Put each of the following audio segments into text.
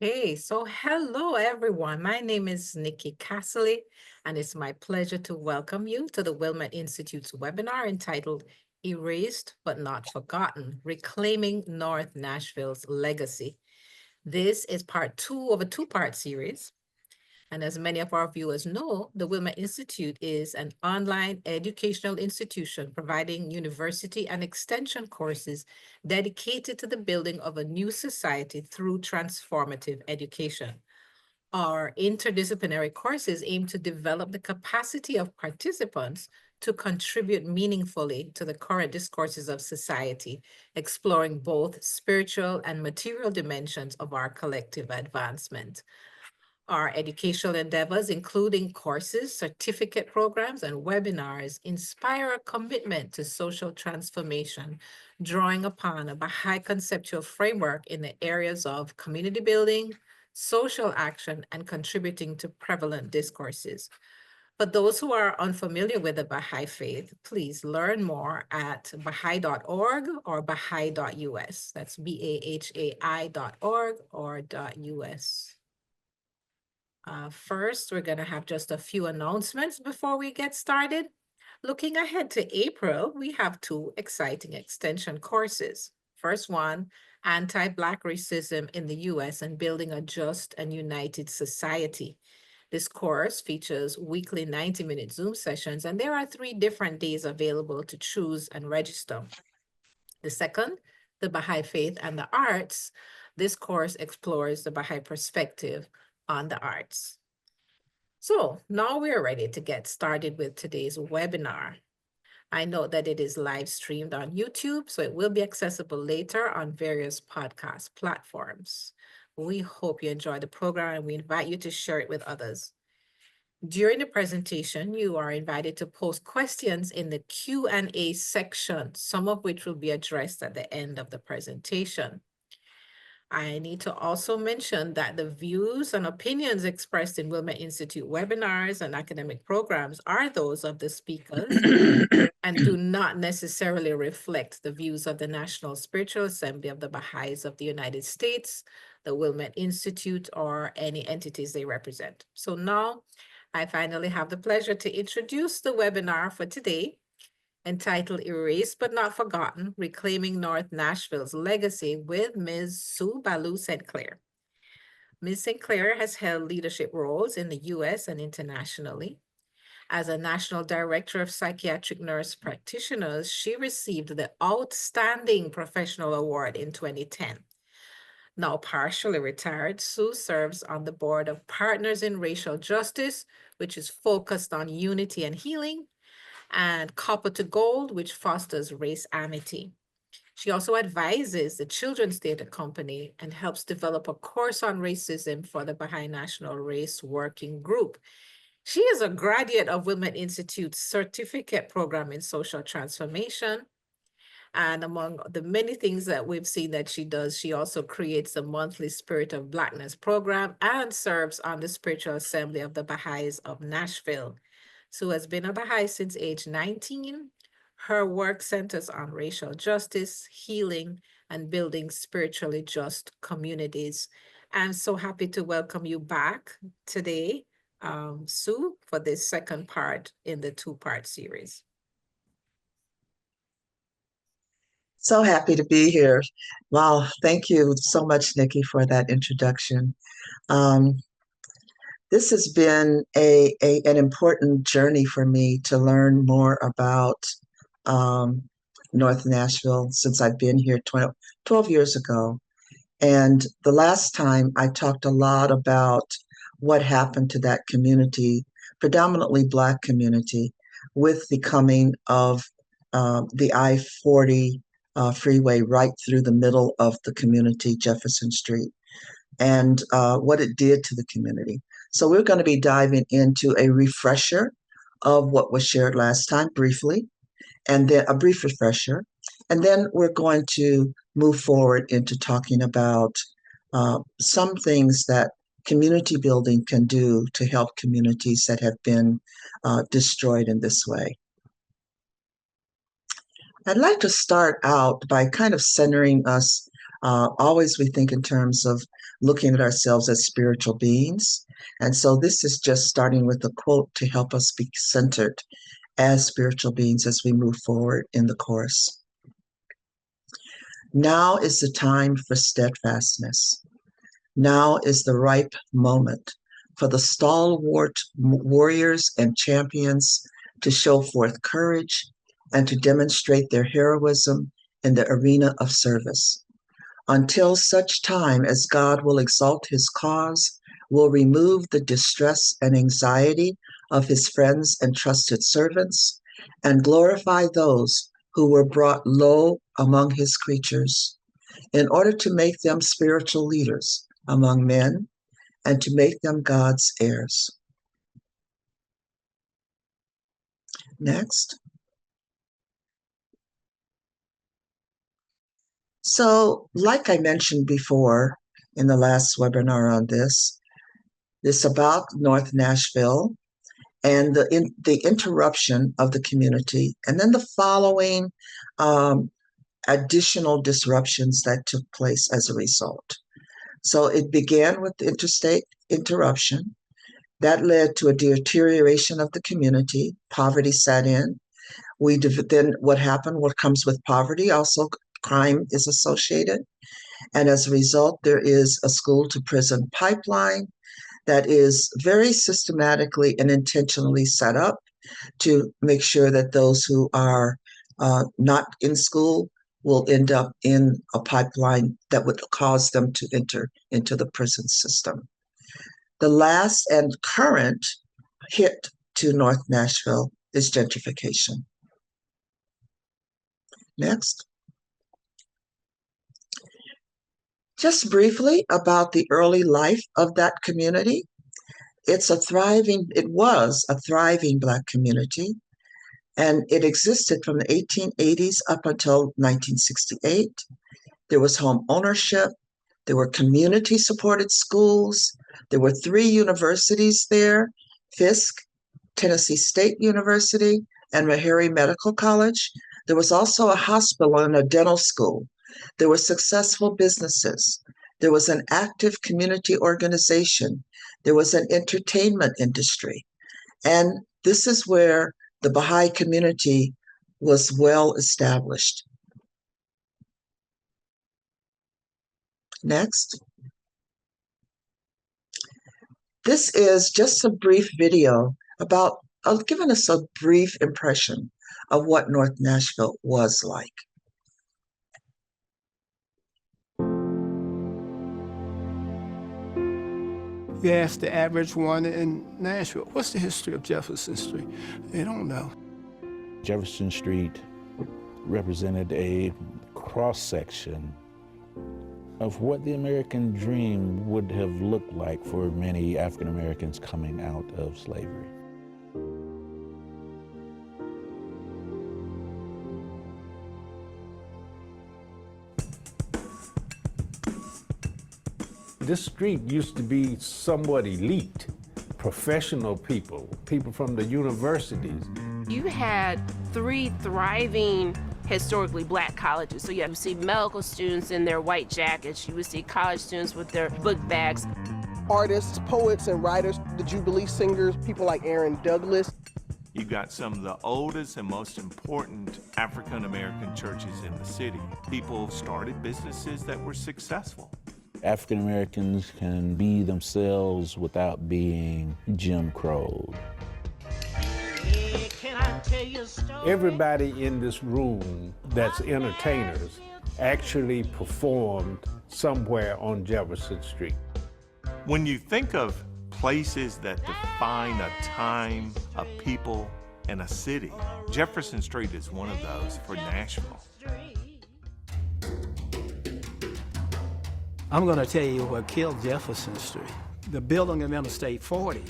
Hey, so hello everyone. My name is Nikki Castley, and it's my pleasure to welcome you to the Wilmette Institute's webinar entitled Erased but Not Forgotten, Reclaiming North Nashville's Legacy. This is part two of a two-part series. And as many of our viewers know, the Wilmette Institute is an online educational institution providing university and extension courses dedicated to the building of a new society through transformative education. Our interdisciplinary courses aim to develop the capacity of participants to contribute meaningfully to the current discourses of society, exploring both spiritual and material dimensions of our collective advancement. Our educational endeavors, including courses, certificate programs, and webinars, inspire a commitment to social transformation, drawing upon a Baha'i conceptual framework in the areas of community building, social action, and contributing to prevalent discourses. For those who are unfamiliar with the Baha'i faith, please learn more at Baha'i.org or Baha'i.us. That's BAHAI.org or .us. First, we're going to have just a few announcements before we get started. Looking ahead to April, we have two exciting extension courses. First one, Anti-Black Racism in the U.S. and Building a Just and United Society. This course features weekly 90-minute Zoom sessions, and there are 3 different days available to choose and register. The second, the Baha'i Faith and the Arts. This course explores the Baha'i perspective on the arts. So now we're ready to get started with today's webinar. I know that it is live streamed on YouTube, so it will be accessible later on various podcast platforms. We hope you enjoy the program and we invite you to share it with others. During the presentation, you are invited to post questions in the Q&A section, some of which will be addressed at the end of the presentation. I need to also mention that the views and opinions expressed in Wilmette Institute webinars and academic programs are those of the speakers and do not necessarily reflect the views of the National Spiritual Assembly of the Baha'is of the United States, the Wilmette Institute, or any entities they represent. So now I finally have the pleasure to introduce the webinar for today, entitled Erased But Not Forgotten, Reclaiming North Nashville's Legacy with Ms. Sue Ballou St. Clair. Ms. St. Clair has held leadership roles in the US and internationally. As a National Director of Psychiatric Nurse Practitioners, she received the Outstanding Professional Award in 2010. Now partially retired, Sue serves on the board of Partners in Racial Justice, which is focused on unity and healing, and Copper to Gold, which fosters race amity. She also advises the Children's Theatre Company and helps develop a course on racism for the Baha'i National Race Working Group. She is a graduate of Wilmette Institute's certificate program in social transformation. And among the many things that we've seen that she does, she also creates the monthly Spirit of Blackness program and serves on the Spiritual Assembly of the Baha'is of Nashville. Sue has been a Baha'i since age 19. Her work centers on racial justice, healing, and building spiritually just communities. I'm so happy to welcome you back today, Sue, for this second part in the two-part series. So happy to be here. Wow, thank you so much, Nikki, for that introduction. Um, this has been an important journey for me to learn more about um, North Nashville since I've been here 12 years ago. And the last time I talked a lot about what happened to that community, predominantly Black community, with the coming of the I-40 freeway right through the middle of the community, Jefferson Street, and what it did to the community. So we're going to be diving into a refresher of what was shared last time briefly, and then a brief refresher. And then we're going to move forward into talking about some things that community building can do to help communities that have been destroyed in this way. I'd like to start out by kind of centering us. Always we think in terms of looking at ourselves as spiritual beings. And so this is just starting with a quote to help us be centered as spiritual beings as we move forward in the course. Now is the time for steadfastness. Now is the ripe moment for the stalwart warriors and champions to show forth courage and to demonstrate their heroism in the arena of service. Until such time as God will exalt his cause, will remove the distress and anxiety of his friends and trusted servants, and glorify those who were brought low among his creatures, in order to make them spiritual leaders among men and to make them God's heirs. Next. So, like I mentioned before in the last webinar on this, it's about North Nashville and the interruption of the community, and then the following additional disruptions that took place as a result. So it began with the interstate interruption. That led to a deterioration of the community. Poverty set in. Then what happened? What comes with poverty? Also, crime is associated. And as a result, there is a school to prison pipeline that is very systematically and intentionally set up to make sure that those who are not in school will end up in a pipeline that would cause them to enter into the prison system. The last and current hit to North Nashville is gentrification. Next. Just briefly about the early life of that community. It was a thriving Black community, and it existed from the 1880s up until 1968. There was home ownership. There were community-supported schools. There were 3 universities there, Fisk, Tennessee State University, and Meharry Medical College. There was also a hospital and a dental school. There were successful businesses. There was an active community organization. There was an entertainment industry. And this is where the Baha'i community was well established. Next. This is just a brief video about giving us a brief impression of what North Nashville was like. You ask the average one in Nashville, what's the history of Jefferson Street? They don't know. Jefferson Street represented a cross-section of what the American dream would have looked like for many African Americans coming out of slavery. This street used to be somewhat elite, professional people, people from the universities. You had 3 thriving historically Black colleges. So you would see medical students in their white jackets. You would see college students with their book bags. Artists, poets, and writers, the Jubilee singers, people like Aaron Douglas. You got some of the oldest and most important African-American churches in the city. People started businesses that were successful. African Americans can be themselves without being Jim Crowed. Everybody in this room that's entertainers actually performed somewhere on Jefferson Street. When you think of places that define a time, a people, and a city, Jefferson Street is one of those for Nashville. I'm going to tell you what killed Jefferson Street. The building of Interstate 40.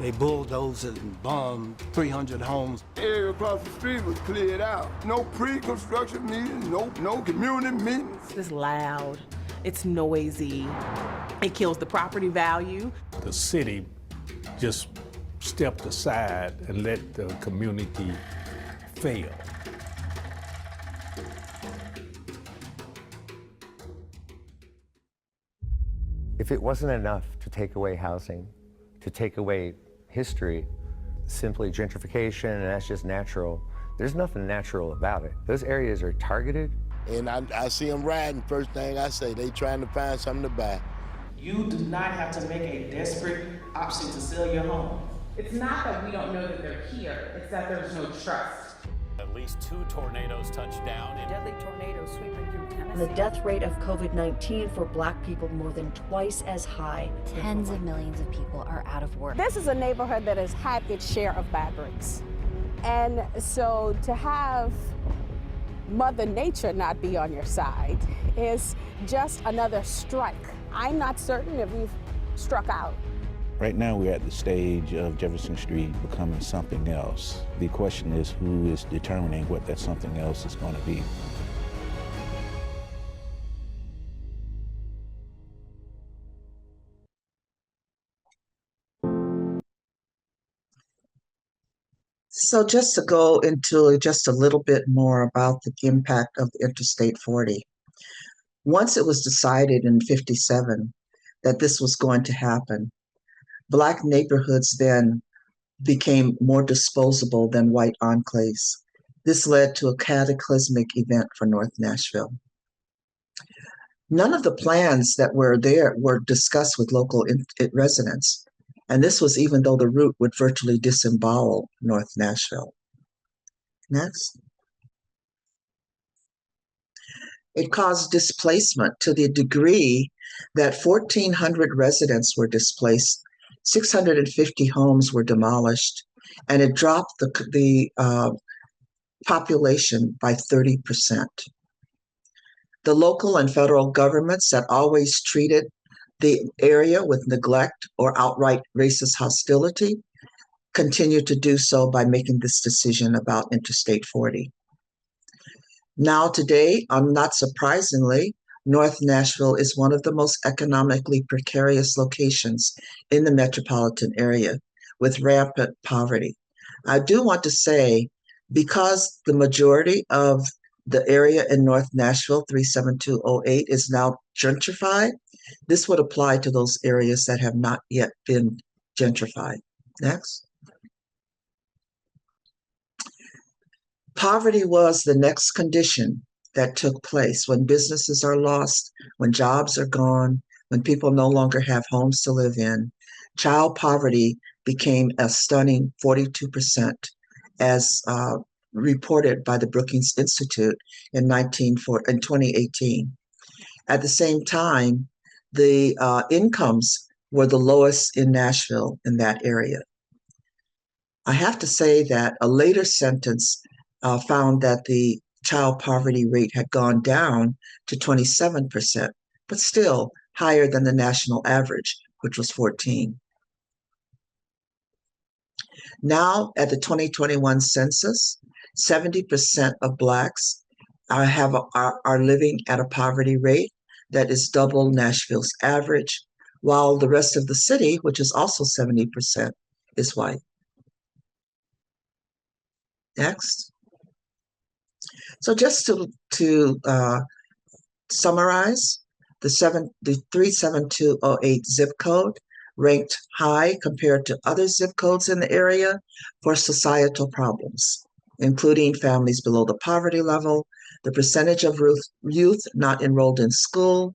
They bulldozed and bombed 300 homes. The area across the street was cleared out. No pre-construction meetings, no community meetings. It's loud, it's noisy, it kills the property value. The city just stepped aside and let the community fail. If it wasn't enough to take away housing, to take away history, simply gentrification, and that's just natural, there's nothing natural about it. Those areas are targeted. And I see them riding, first thing I say, they trying to find something to buy. You do not have to make a desperate option to sell your home. It's not that we don't know that they're here, it's that there's no trust. At least 2 tornadoes touched down. Deadly tornadoes sweeping through Tennessee. And the death rate of COVID-19 for Black people more than twice as high. Tens of millions of people are out of work. This is a neighborhood that has had its share of bad breaks. And so to have Mother Nature not be on your side is just another strike. I'm not certain if we've struck out. Right now, we're at the stage of Jefferson Street becoming something else. The question is, who is determining what that something else is going to be? So just to go into just a little bit more about the impact of Interstate 40. Once it was decided in 57 that this was going to happen, Black neighborhoods then became more disposable than white enclaves. This led to a cataclysmic event for North Nashville. None of the plans that were there were discussed with local residents. And this was even though the route would virtually disembowel North Nashville. Next. It caused displacement to the degree that 1,400 residents were displaced, 650 homes were demolished, and it dropped the population by 30%. The local and federal governments that always treated the area with neglect or outright racist hostility continue to do so by making this decision about Interstate 40. Now today, not surprisingly, North Nashville is one of the most economically precarious locations in the metropolitan area with rampant poverty. I do want to say, because the majority of the area in North Nashville, 37208, is now gentrified, this would apply to those areas that have not yet been gentrified. Next. Poverty was the next condition that took place when businesses are lost, when jobs are gone, when people no longer have homes to live in. Child poverty became a stunning 42%, as reported by the Brookings Institute in 2018. At the same time, the incomes were the lowest in Nashville in that area. I have to say that a later sentence found that the child poverty rate had gone down to 27%, but still higher than the national average, which was 14%. Now, at the 2021 census, 70% of Blacks are living at a poverty rate that is double Nashville's average, while the rest of the city, which is also 70%, is white. Next. So just to summarize, the 37208 zip code ranked high compared to other zip codes in the area for societal problems, including families below the poverty level, the percentage of youth not enrolled in school,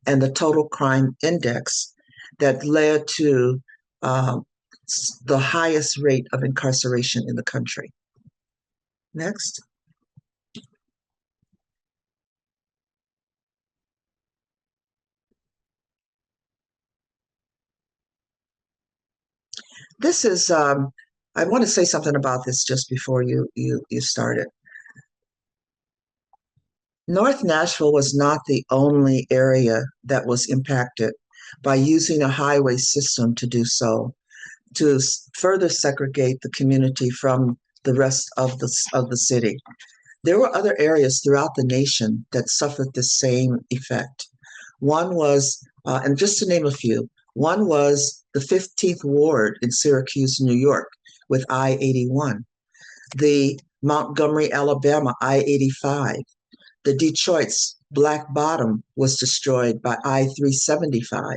and the total crime index that led to the highest rate of incarceration in the country. Next. This is, I want to say something about this just before you started. North Nashville was not the only area that was impacted by using a highway system to do so, to further segregate the community from the rest of the city. There were other areas throughout the nation that suffered the same effect. One was, and just to name a few, one was the 15th Ward in Syracuse, New York, with I-81, the Montgomery, Alabama, I-85, the Detroit's Black Bottom was destroyed by I-375,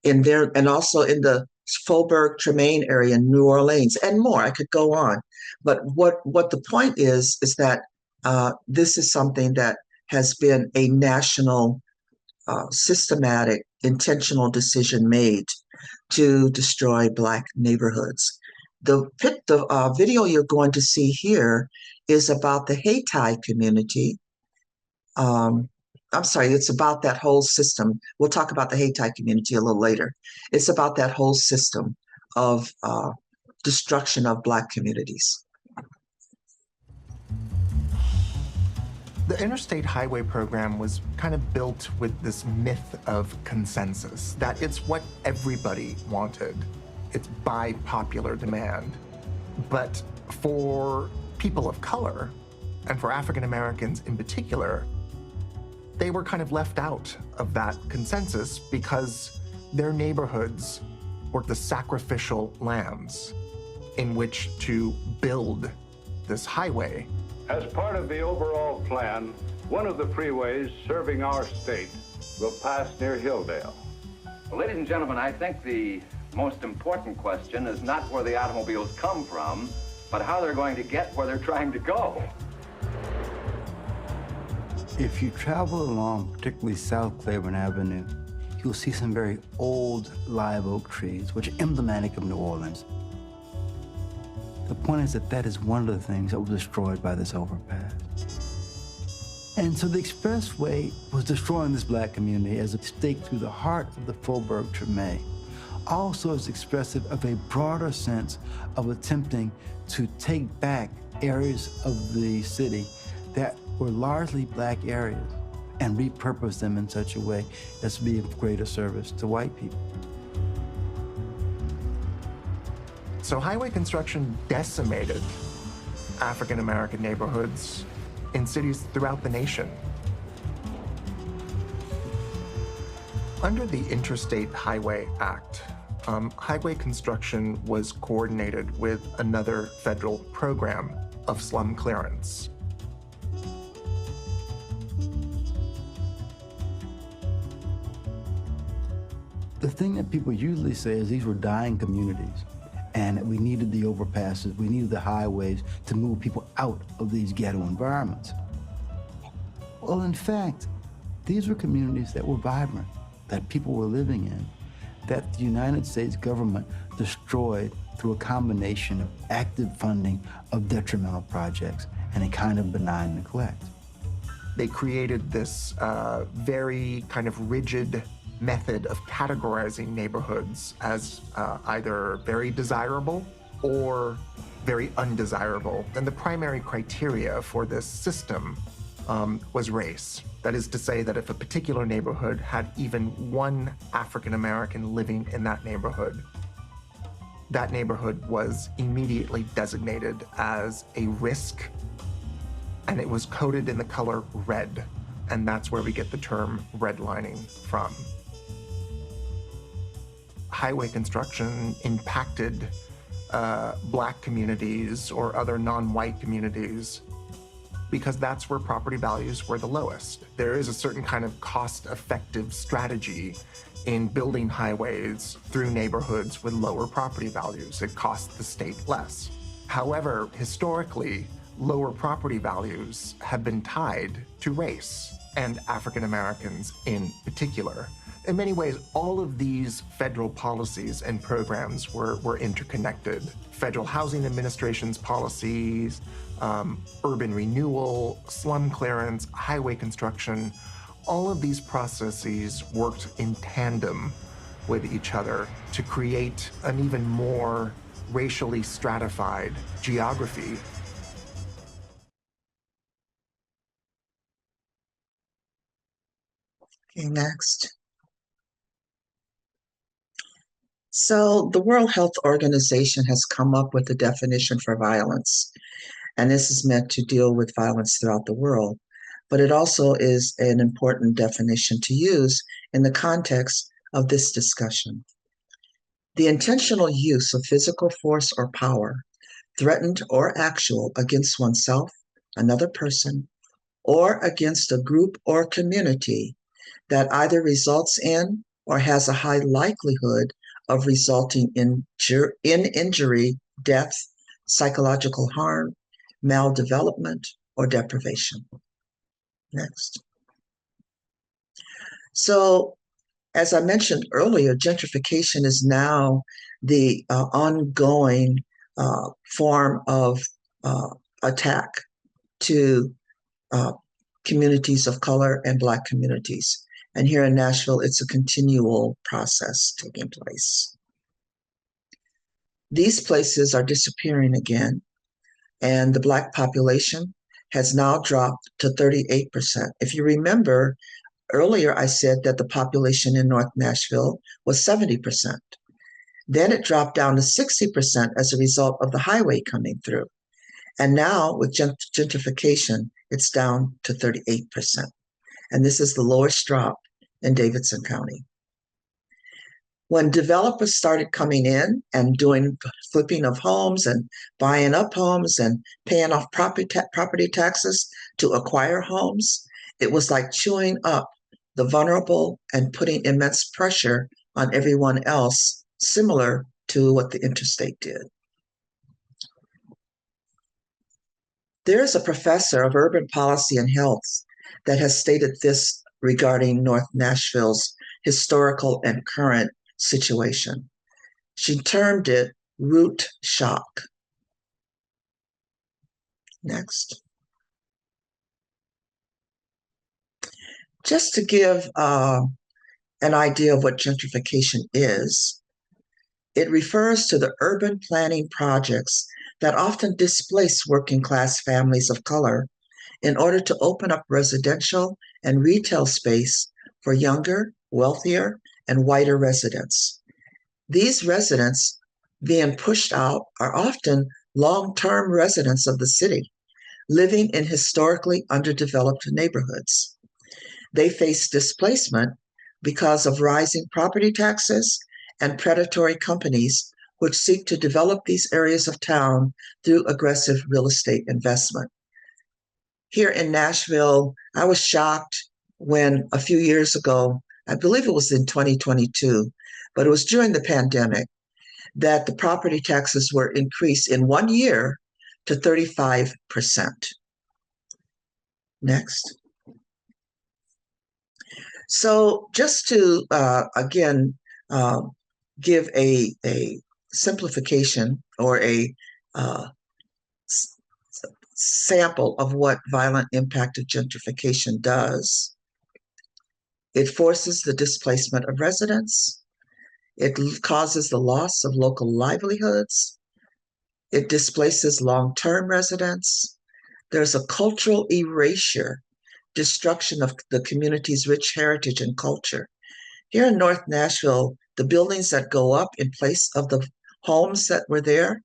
in there, and also in the Faubourg Tremaine area in New Orleans, and more. I could go on, but what the point is that this is something that has been a national, systematic, intentional decision made to destroy Black neighborhoods. The video you're going to see here is about the Haiti community. I'm sorry, it's about that whole system. We'll talk about the Haiti community a little later. It's about that whole system of destruction of Black communities. The Interstate Highway program was kind of built with this myth of consensus, that it's what everybody wanted. It's by popular demand. But for people of color, and for African Americans in particular, they were kind of left out of that consensus because their neighborhoods were the sacrificial lambs in which to build this highway. As part of the overall plan, one of the freeways serving our state will pass near Hilldale. Well, ladies and gentlemen, I think the most important question is not where the automobiles come from, but how they're going to get where they're trying to go. If you travel along, particularly South Claiborne Avenue, you'll see some very old live oak trees, which are emblematic of New Orleans. The point is that that is one of the things that was destroyed by this overpass. And so the expressway was destroying this Black community as a stake through the heart of the Faubourg Tremaine. Also is expressive of a broader sense of attempting to take back areas of the city that were largely Black areas and repurpose them in such a way as to be of greater service to white people. So highway construction decimated African American neighborhoods in cities throughout the nation. Under the Interstate Highway Act, highway construction was coordinated with another federal program of slum clearance. The thing that people usually say is these were dying communities and we needed the overpasses, we needed the highways to move people out of these ghetto environments. Well, in fact, these were communities that were vibrant, that people were living in, that the United States government destroyed through a combination of active funding of detrimental projects and a kind of benign neglect. They created this very kind of rigid method of categorizing neighborhoods as either very desirable or very undesirable. And the primary criteria for this system was race. That is to say that if a particular neighborhood had even one African American living in that neighborhood was immediately designated as a risk, and it was coded in the color red. And that's where we get the term redlining from. Highway construction impacted Black communities or other non-white communities because that's where property values were the lowest. There is a certain kind of cost-effective strategy in building highways through neighborhoods with lower property values. It costs the state less. However, historically, lower property values have been tied to race, and African Americans in particular. In many ways, all of these federal policies and programs were interconnected. Federal Housing Administration's policies, urban renewal, slum clearance, highway construction, all of these processes worked in tandem with each other to create an even more racially stratified geography. Okay, next. So the World Health Organization has come up with a definition for violence, and this is meant to deal with violence throughout the world. But it also is an important definition to use in the context of this discussion. The intentional use of physical force or power, threatened or actual, against oneself, another person, or against a group or community that either results in or has a high likelihood of resulting in injury, death, psychological harm, maldevelopment, or deprivation. Next. So, as I mentioned earlier, gentrification is now the ongoing form of attack to communities of color and Black communities. And here in Nashville, it's a continual process taking place. These places are disappearing again, and the Black population has now dropped to 38%. If you remember, earlier I said that the population in North Nashville was 70%. Then it dropped down to 60% as a result of the highway coming through. And now with gentrification, it's down to 38%. And this is the lowest drop in Davidson County. When developers started coming in and doing flipping of homes and buying up homes and paying off property taxes to acquire homes, it was like chewing up the vulnerable and putting immense pressure on everyone else, similar to what the Interstate did. There is a professor of urban policy and health that has stated this regarding North Nashville's historical and current situation. She termed it root shock. Next. Just to give an idea of what gentrification is, it refers to the urban planning projects that often displace working class families of color in order to open up residential and retail space for younger, wealthier, and whiter residents. These residents being pushed out are often long-term residents of the city, living in historically underdeveloped neighborhoods. They face displacement because of rising property taxes and predatory companies which seek to develop these areas of town through aggressive real estate investment. Here in Nashville, I was shocked when a few years ago, I believe it was in 2022, but it was during the pandemic, that the property taxes were increased in 1 year to 35%. Next. So just to, again, give a simplification or a sample of what violent impact of gentrification does. It forces the displacement of residents. It causes the loss of local livelihoods. It displaces long-term residents. There's a cultural erasure, destruction of the community's rich heritage and culture. Here in North Nashville, the buildings that go up in place of the homes that were there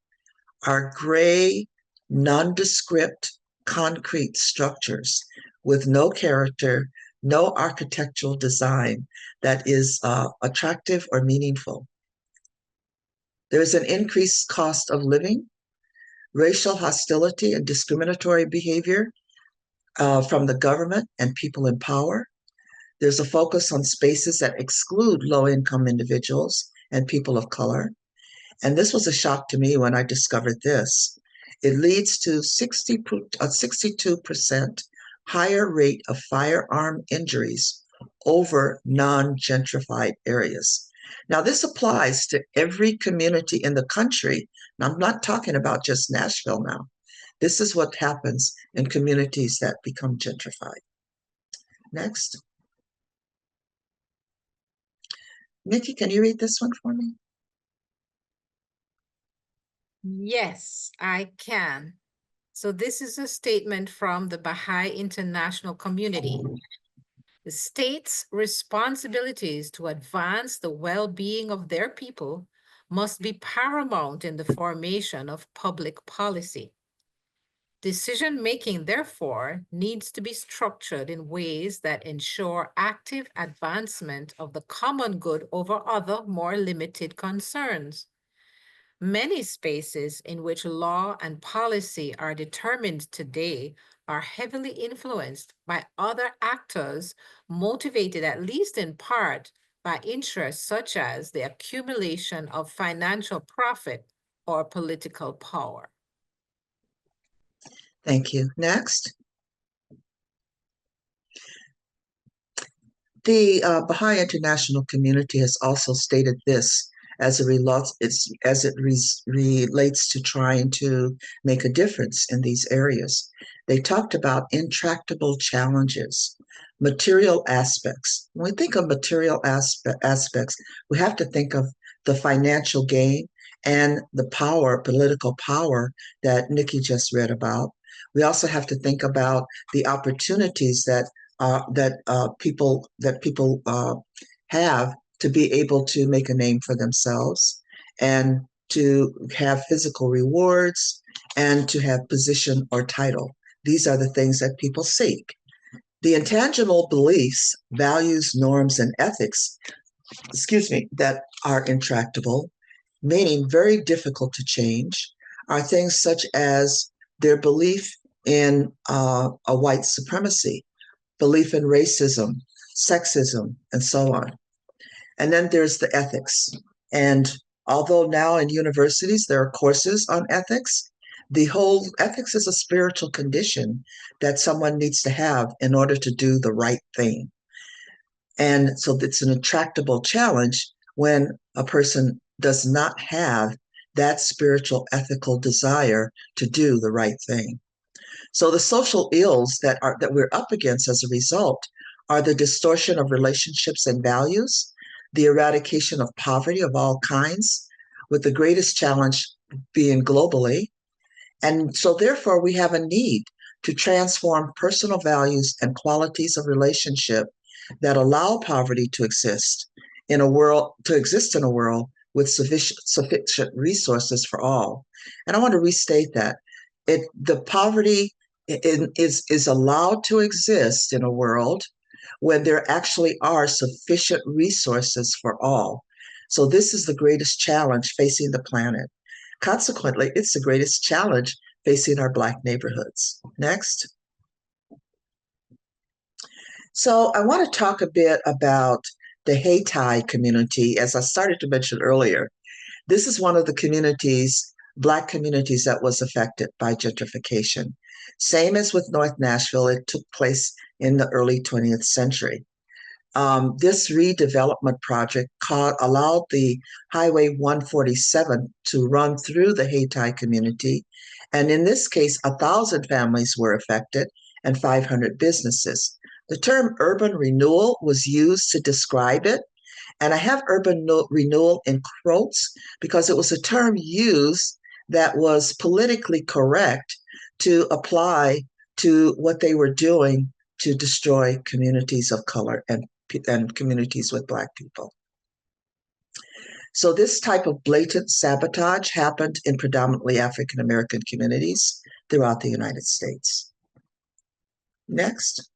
are gray, nondescript concrete structures with no character, no architectural design that is attractive or meaningful. There's an increased cost of living, racial hostility and discriminatory behavior from the government and people in power. There's a focus on spaces that exclude low-income individuals and people of color. And this was a shock to me when I discovered this. It leads to a 62% higher rate of firearm injuries over non-gentrified areas. Now, this applies to every community in the country. And I'm not talking about just Nashville now. This is what happens in communities that become gentrified. Next. Nikki, can you read this one for me? Yes, I can. So this is a statement from the Baha'i international community. The state's responsibilities to advance the well-being of their people must be paramount in the formation of public policy. Decision-making, therefore, needs to be structured in ways that ensure active advancement of the common good over other, more limited concerns. Many spaces in which law and policy are determined today are heavily influenced by other actors, motivated at least in part by interests such as the accumulation of financial profit or political power. Thank you. Next. The Baha'i international community has also stated this as it relates to trying to make a difference in these areas. They talked about intractable challenges, material aspects. When we think of material aspects, we have to think of the financial gain and the power, political power that Nikki just read about. We also have to think about the opportunities that people have to be able to make a name for themselves and to have physical rewards and to have position or title. These are the things that people seek. The intangible beliefs, values, norms, and ethics, that are intractable, meaning very difficult to change, are things such as their belief in a white supremacy, belief in racism, sexism, and so on. And then there's the ethics. And although now in universities there are courses on ethics, the whole ethics is a spiritual condition that someone needs to have in order to do the right thing. And so it's an intractable challenge when a person does not have that spiritual ethical desire to do the right thing. So the social ills that we're up against as a result are the distortion of relationships and values, the eradication of poverty of all kinds, with the greatest challenge being globally. And so therefore we have a need to transform personal values and qualities of relationship that allow poverty to exist in a world with sufficient resources for all. And I want to restate that. The poverty is allowed to exist in a world when there actually are sufficient resources for all. So this is the greatest challenge facing the planet. Consequently, it's the greatest challenge facing our Black neighborhoods. Next. So I want to talk a bit about the Haiti community, as I started to mention earlier. This is one of the communities, Black communities, that was affected by gentrification. Same as with North Nashville, it took place in the early 20th century. This redevelopment project allowed the Highway 147 to run through the Haiti community. And in this case, 1,000 families were affected and 500 businesses. The term urban renewal was used to describe it. And I have urban renewal in quotes because it was a term used that was politically correct to apply to what they were doing to destroy communities of color and communities with Black people. So this type of blatant sabotage happened in predominantly African American communities throughout the United States. Next.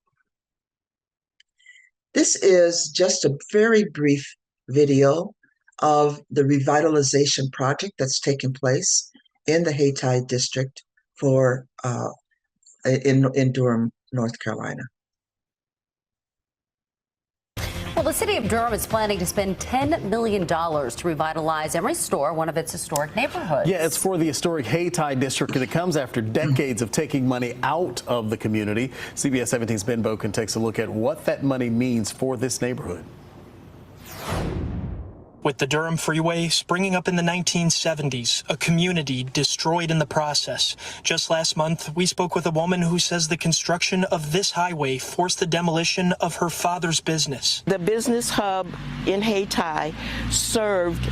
This is just a very brief video of the revitalization project that's taking place in the Hayti district in Durham, North Carolina. Well, the city of Durham is planning to spend $10 million to revitalize and restore one of its historic neighborhoods. Yeah, it's for the historic Hayti district, and it comes after decades of taking money out of the community. CBS 17's Ben Boken takes a look at what that money means for this neighborhood. With the Durham Freeway springing up in the 1970s, a community destroyed in the process. Just last month, we spoke with a woman who says the construction of this highway forced the demolition of her father's business. The business hub in Hayti served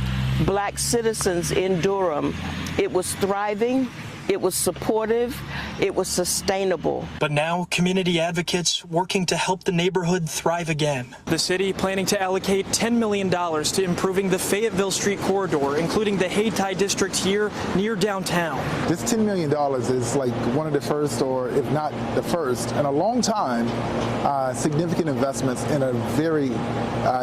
Black citizens in Durham. It was thriving. It was supportive, it was sustainable. But now, community advocates working to help the neighborhood thrive again. The city planning to allocate $10 million to improving the Fayetteville Street corridor, including the Hayti district here near downtown. This $10 million is like one of the first, or if not the first, in a long time, significant investments in a very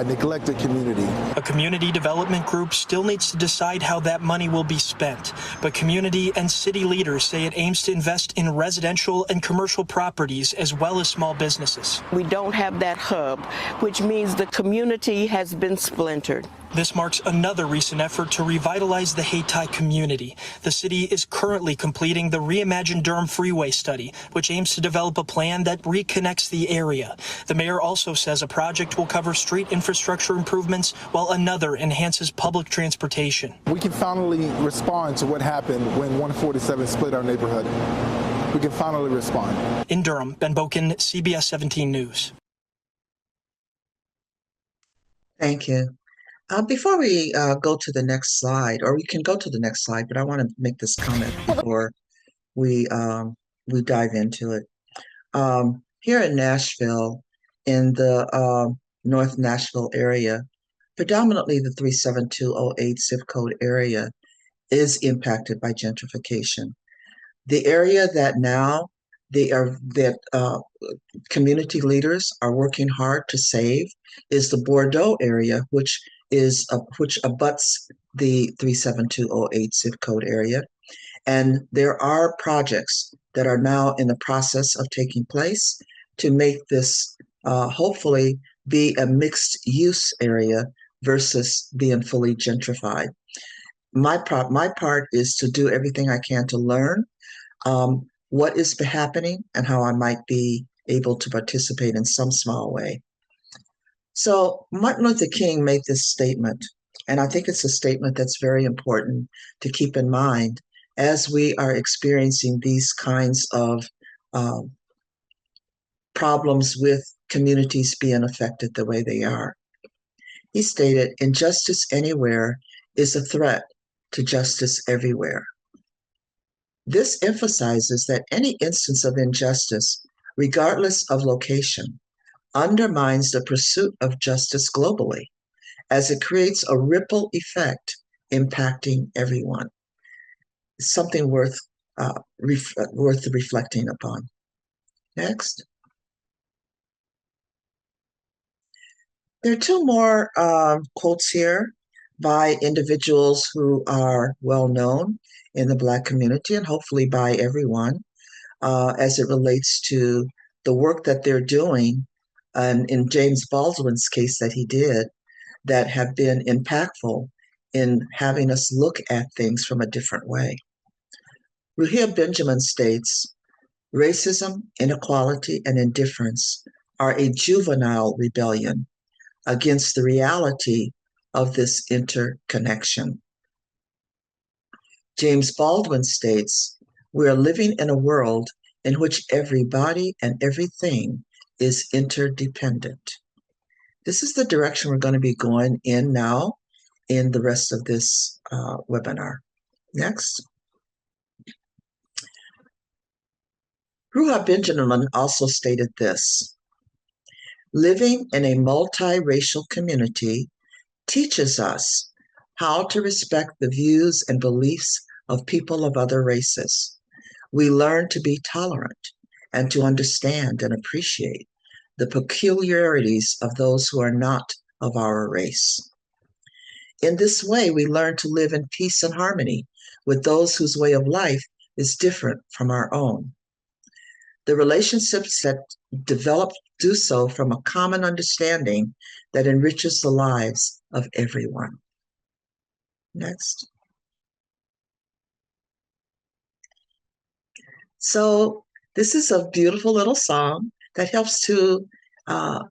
neglected community. A community development group still needs to decide how that money will be spent, but community and city leaders say it aims to invest in residential and commercial properties as well as small businesses. We don't have that hub, which means the community has been splintered. This marks another recent effort to revitalize the Hayti community. The city is currently completing the Reimagined Durham Freeway study, which aims to develop a plan that reconnects the area. The mayor also says a project will cover street infrastructure improvements, while another enhances public transportation. We can finally respond to what happened when 147 split our neighborhood. We can finally respond. In Durham, Ben Boken, CBS 17 News. Thank you. Before we go to the next slide, or we can go to the next slide, but I want to make this comment before we dive into it. Here in Nashville, in the North Nashville area, predominantly the 37208 zip code area is impacted by gentrification. The area that now community leaders are working hard to save is the Bordeaux area, which abuts the 37208 zip code area. And there are projects that are now in the process of taking place to make this hopefully be a mixed use area versus being fully gentrified. My part is to do everything I can to learn what is happening and how I might be able to participate in some small way. So Martin Luther King made this statement, and I think it's a statement that's very important to keep in mind as we are experiencing these kinds of problems with communities being affected the way they are. He stated, "Injustice anywhere is a threat to justice everywhere." This emphasizes that any instance of injustice, regardless of location, undermines the pursuit of justice globally, as it creates a ripple effect impacting everyone. It's something worth reflecting upon. Next. There are two more quotes here by individuals who are well known in the Black community and hopefully by everyone as it relates to the work that they're doing in James Baldwin's case that he did that have been impactful in having us look at things from a different way. Ruhia Benjamin states, "Racism, inequality, and indifference are a juvenile rebellion against the reality of this interconnection." James Baldwin states, "We are living in a world in which everybody and everything is interdependent." This is the direction we're going to be going in now in the rest of this webinar. Next. Ruhia Benjamin also stated this, "Living in a multiracial community teaches us how to respect the views and beliefs of people of other races. We learn to be tolerant and to understand and appreciate the peculiarities of those who are not of our race. In this way, we learn to live in peace and harmony with those whose way of life is different from our own. The relationships that develop do so from a common understanding that enriches the lives of everyone." Next. So this is a beautiful little song that helps to kind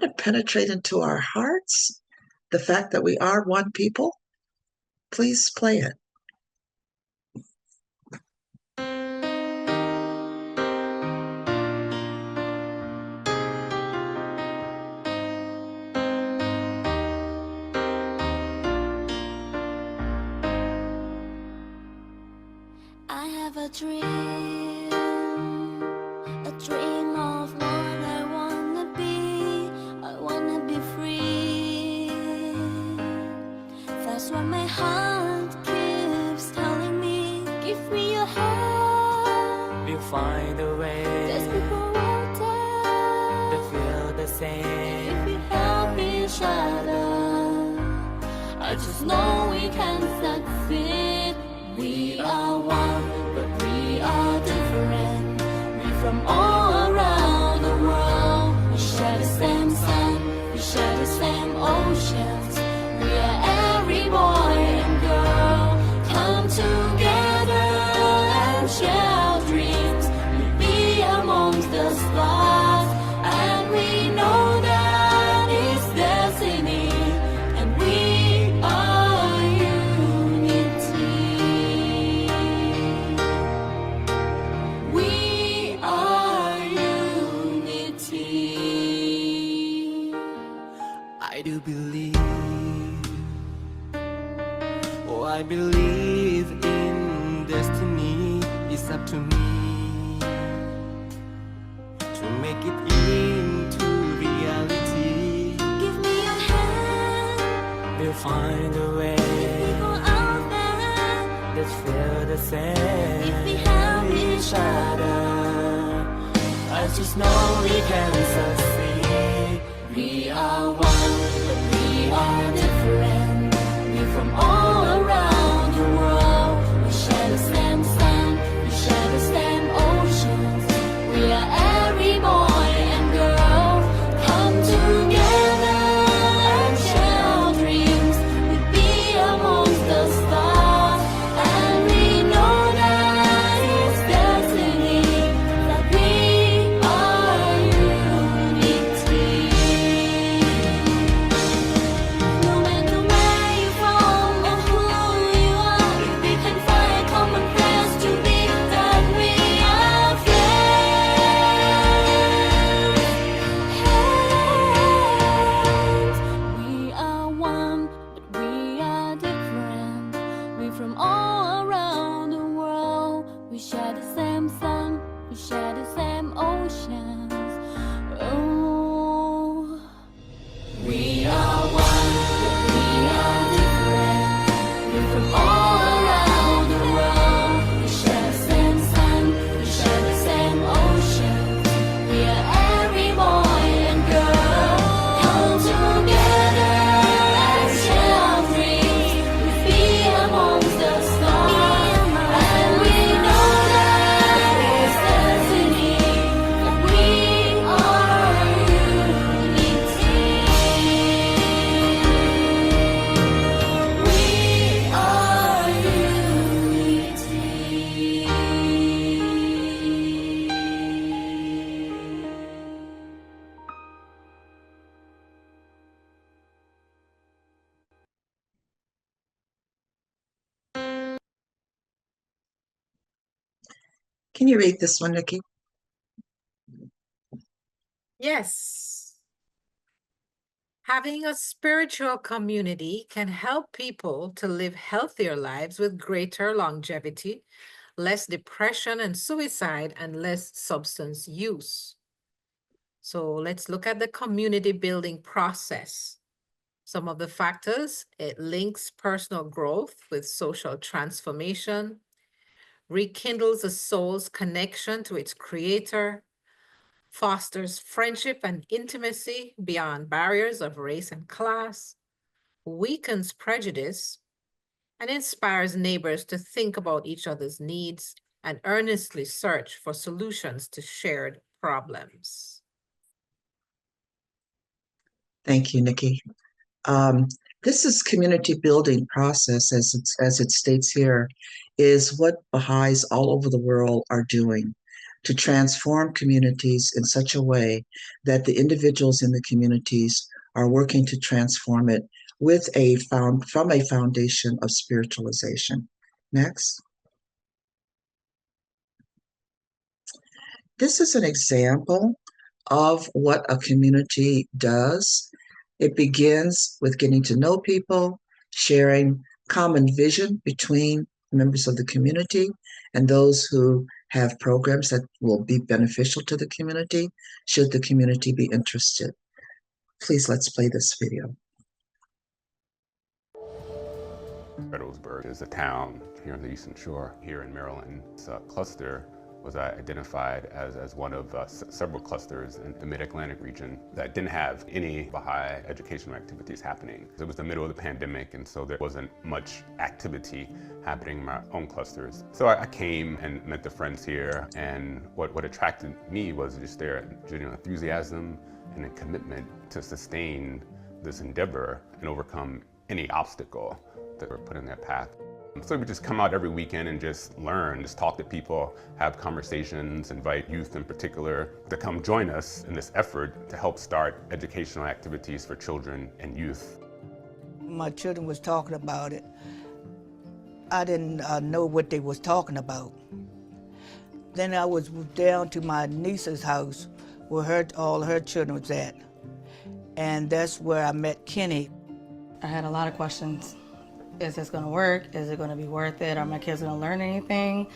of penetrate into our hearts the fact that we are one people. Please play it. I have a dream of what I wanna be. I wanna be free. That's what my heart keeps telling me. Give me your hand. We'll find a way. There's people out there that feel the same. If we help each other, I just know we can succeed. We are one. from all around the world. We share the same sun, we share the same oceans. We are every boy and girl. Come together and share our dreams. We be amongst the stars, and we know that it's destiny. And we are unity. We are unity. I do believe, oh, I believe in destiny. It's up to me to make it into reality. Give me your hand. We'll find a way. People out there, Let's feel the same. if we help each other, I just know we can succeed. we are one, but we are different. We're from all around the world. We share the same sun, we share the same oceans. We are every boy and girl. Come together and share our dreams. We be amongst the stars, and we know that it's destiny. That we are unity. No matter where you're from or who you are, if we can find common friends to be, that we are friends. We are one, but we are different. We're from all around the world. We share the same sun, we share the same oceans. Oh. We are one, but we are different. We're from all around the world. We share the same sun, we share the same oceans. We are every boy and girl. Come together and share our dreams. We be amongst the stars, and we know that it's destiny. That we are unity. We are unity. Can you read this one, Nikki? Yes. Having a spiritual community can help people to live healthier lives with greater longevity, less depression and suicide, and less substance use. So let's look at the community building process. Some of the factors: it links personal growth with social transformation, rekindles a soul's connection to its creator, fosters friendship and intimacy beyond barriers of race and class, weakens prejudice, and inspires neighbors to think about each other's needs and earnestly search for solutions to shared problems. Thank you, Nikki. This is community building process, as it states here, is what Baha'is all over the world are doing to transform communities in such a way that the individuals in the communities are working to transform it with from a foundation of spiritualization. Next. This is an example of what a community does. It begins with getting to know people, sharing common vision between members of the community and those who have programs that will be beneficial to the community, should the community be interested. Please, let's play this video. Fredericksburg is a town here on the Eastern Shore, here in Maryland. It's a cluster was I identified as one of several clusters in the Mid-Atlantic region that didn't have any Baha'i educational activities happening. It was the middle of the pandemic, and so there wasn't much activity happening in my own clusters. So I came and met the friends here, and what attracted me was just their genuine enthusiasm and a commitment to sustain this endeavor and overcome any obstacle that were put in their path. So we just come out every weekend and just learn, just talk to people, have conversations, invite youth in particular to come join us in this effort to help start educational activities for children and youth. My children was talking about it. I didn't know what they was talking about. Then I was down to my niece's house where all her children was at. And that's where I met Kenny. I had a lot of questions. Is this gonna work? Is it gonna be worth it? Are my kids gonna learn anything?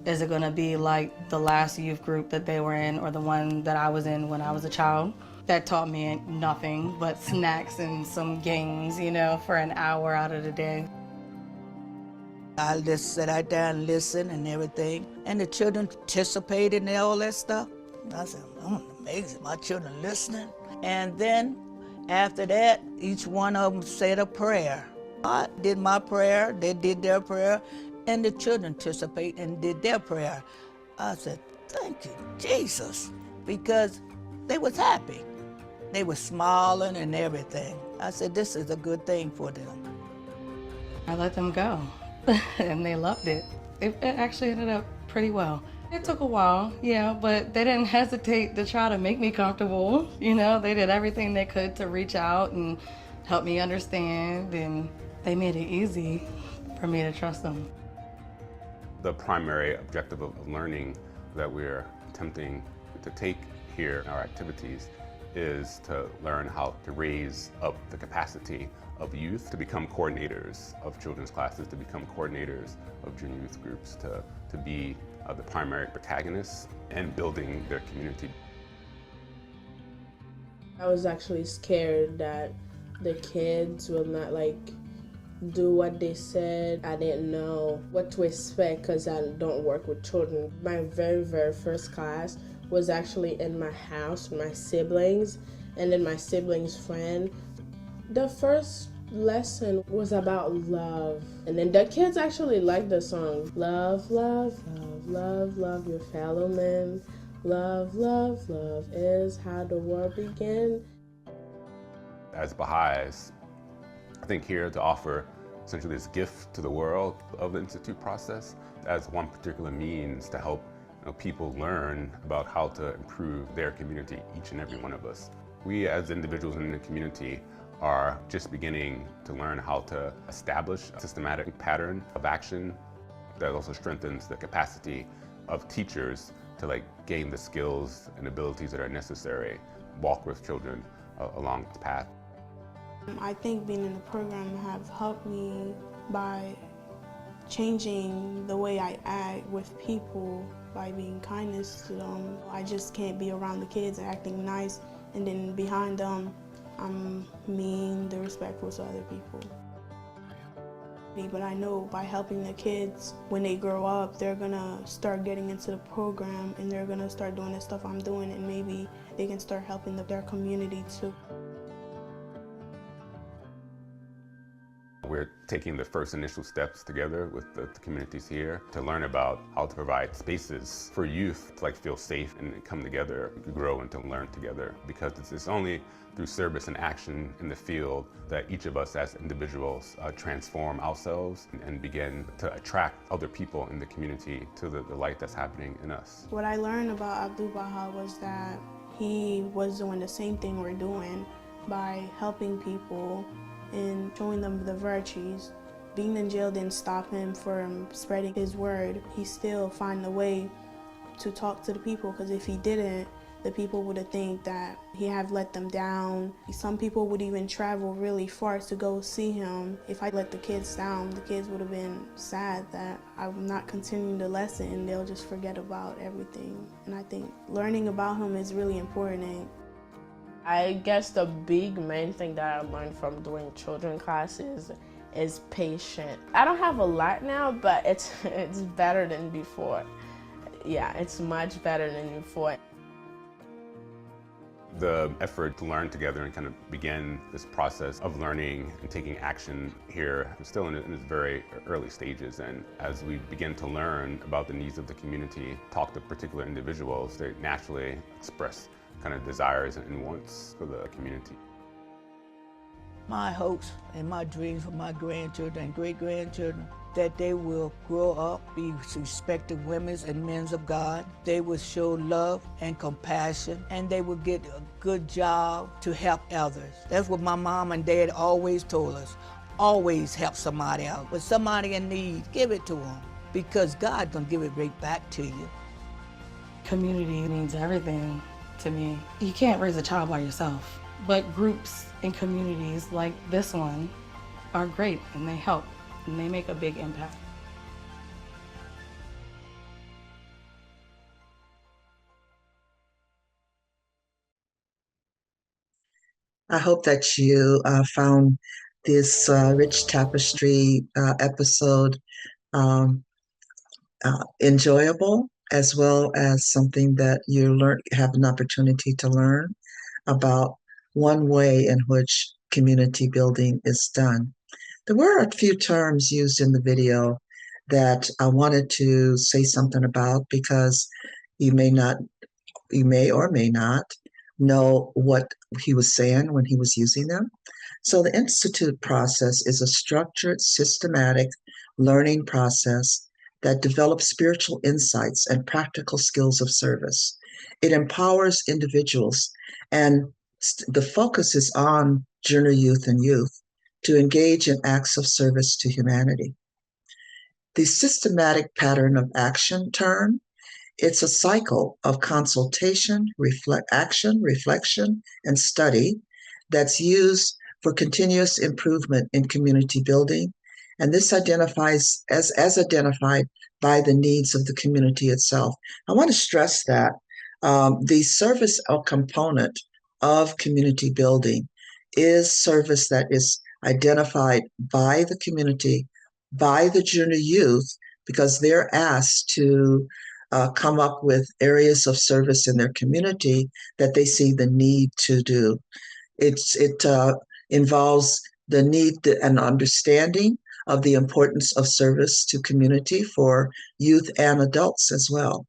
Is it gonna be like the last youth group that they were in or the one that I was in when I was a child? That taught me nothing but snacks and some games, you know, for an hour out of the day. I just sat out there and listened and everything. And the children participated and all that stuff. I said, amazing, my children listening. And then after that, each one of them said a prayer. I did my prayer, they did their prayer, and the children participated and did their prayer. I said, thank you, Jesus, because they was happy. They were smiling and everything. I said, this is a good thing for them. I let them go, and they loved it. It actually ended up pretty well. It took a while, yeah, but they didn't hesitate to try to make me comfortable. You know, they did everything they could to reach out and help me understand, and they made it easy for me to trust them. The primary objective of learning that we're attempting to take here in our activities is to learn how to raise up the capacity of youth to become coordinators of children's classes, to become coordinators of junior youth groups, to be the primary protagonists and building their community. I was actually scared that the kids will not do what they said. I didn't know what to expect because I don't work with children. My very, very first class was actually in my house with my siblings and then my siblings' friend. The first lesson was about love. And then the kids actually liked the song. Love, love, love, love, love your fellow man. Love, love, love is how the world began. As Baha'is, I think here to offer essentially this gift to the world of the Institute process as one particular means to help people learn about how to improve their community, each and every one of us. We as individuals in the community are just beginning to learn how to establish a systematic pattern of action that also strengthens the capacity of teachers to gain the skills and abilities that are necessary, walk with children along the path. I think being in the program have helped me by changing the way I act with people, by being kindness to them. I just can't be around the kids and acting nice and then behind them I'm mean, disrespectful to other people. But I know by helping the kids, when they grow up, they're gonna start getting into the program and they're gonna start doing the stuff I'm doing, and maybe they can start helping their community too. We're taking the first initial steps together with the communities here to learn about how to provide spaces for youth to feel safe and come together, to grow and to learn together. Because it's only through service and action in the field that each of us as individuals transform ourselves and begin to attract other people in the community to the light that's happening in us. What I learned about Abdu'l-Baha was that he was doing the same thing we're doing by helping people and showing them the virtues. Being in jail didn't stop him from spreading his word. He still found a way to talk to the people, because if he didn't, the people would have think that he had let them down. Some people would even travel really far to go see him. If I let the kids down, the kids would have been sad that I'm not continuing the lesson and they'll just forget about everything. And I think learning about him is really important. I guess the big main thing that I learned from doing children classes is patience. I don't have a lot now, but it's better than before. yeah, it's much better than before. The effort to learn together and kind of begin this process of learning and taking action here is still in its very early stages. And as we begin to learn about the needs of the community, talk to particular individuals, they naturally express kind of desires and wants for the community. My hopes and my dreams for my grandchildren and great-grandchildren, that they will grow up, be respected women and men of God. They will show love and compassion, and they will get a good job to help others. That's what my mom and dad always told us. Always help somebody out. When somebody in need, give it to them, because God's gonna give it right back to you. Community means everything to me. You can't raise a child by yourself, but groups and communities like this one are great, and they help, and they make a big impact. I hope that you found this rich tapestry episode um, enjoyable, as well as something that you have an opportunity to learn about one way in which community building is done. There were a few terms used in the video that I wanted to say something about, because you may or may not know what he was saying when he was using them. So the Institute process is a structured, systematic learning process that develops spiritual insights and practical skills of service. It empowers individuals, and the focus is on junior youth and youth to engage in acts of service to humanity. The systematic pattern of action term, it's a cycle of consultation, action, reflection, and study that's used for continuous improvement in community building. And this identifies as identified by the needs of the community itself. I want to stress that the service component of community building is service that is identified by the community, by the junior youth, because they're asked to come up with areas of service in their community that they see the need to do. It involves the need and understanding of the importance of service to community for youth and adults as well.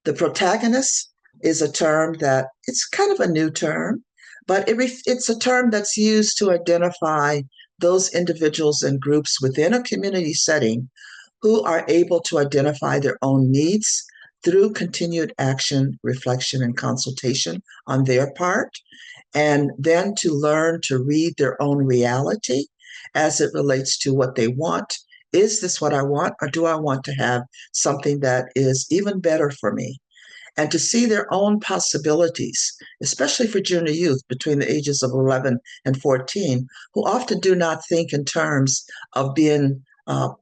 The protagonist is a term that it's kind of a new term, but it's a term that's used to identify those individuals and groups within a community setting who are able to identify their own needs through continued action, reflection, and consultation on their part, and then to learn to read their own reality as it relates to what they want. Is this what I want, or do I want to have something that is even better for me? And to see their own possibilities, especially for junior youth between the ages of 11 and 14, who often do not think in terms of being